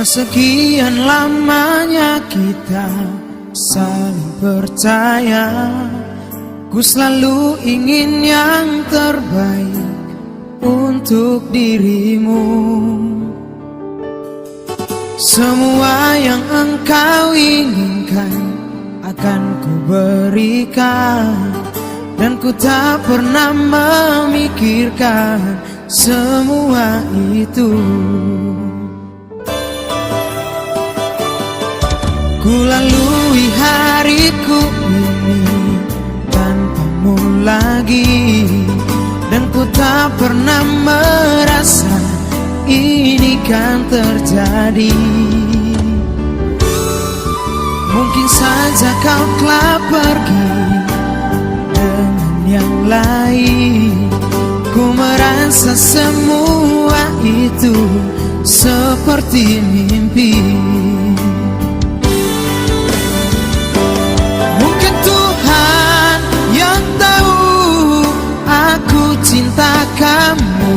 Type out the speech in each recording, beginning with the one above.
sekian lamanya kita saling percaya, ku selalu ingin yang terbaik untuk dirimu. Semua yang engkau inginkan akan ku berikan, dan ku tak pernah memikirkan semua itu. Ku lalui hariku ini tanpamu lagi, dan ku tak pernah merasa ini kan terjadi. Mungkin saja kau telah pergi dengan yang lain, ku merasa semua itu seperti mimpi. Mungkin Tuhan yang tahu aku cinta kamu,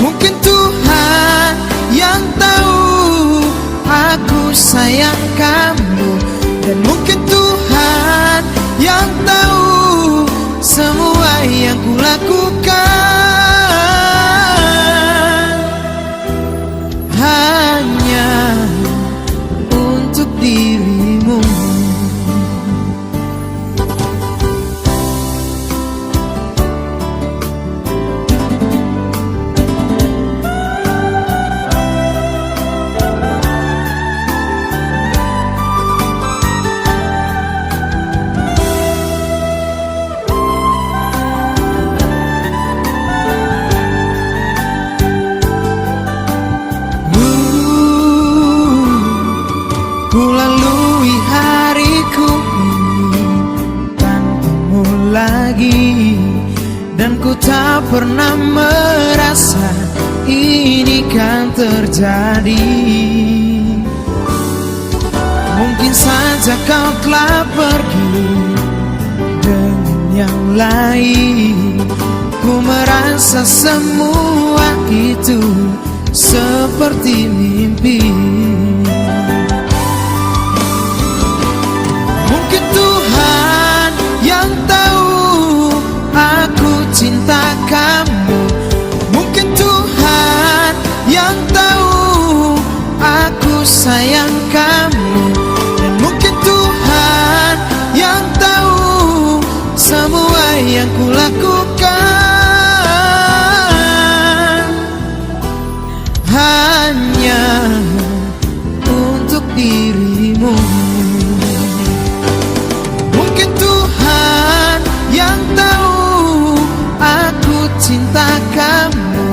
mungkin Tuhan yang tahu aku sayang kamu, dan mungkin Tuhan yang tahu semua yang ku lakukan hanya untuk dirimu. Ku lalui hariku ini tanpamu lagi, dan ku tak pernah merasa ini kan terjadi. Mungkin saja kau telah pergi dengan yang lain, ku merasa semua itu seperti mimpi. Mungkin Tuhan yang tahu aku cinta kamu, mungkin Tuhan yang tahu aku sayang kamu, dan mungkin Tuhan yang tahu semua yang ku lakukan hanya untuk dirimu. Mungkin Tuhan yang tahu aku cinta kamu,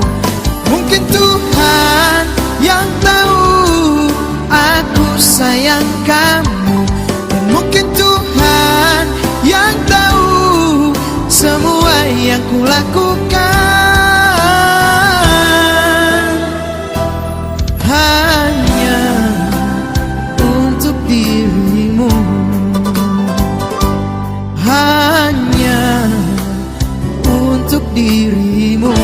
mungkin Tuhan yang tahu aku sayang kamu, dan mungkin Tuhan yang tahu semua yang ku lakukan hanya untuk dirimu, hanya untuk dirimu.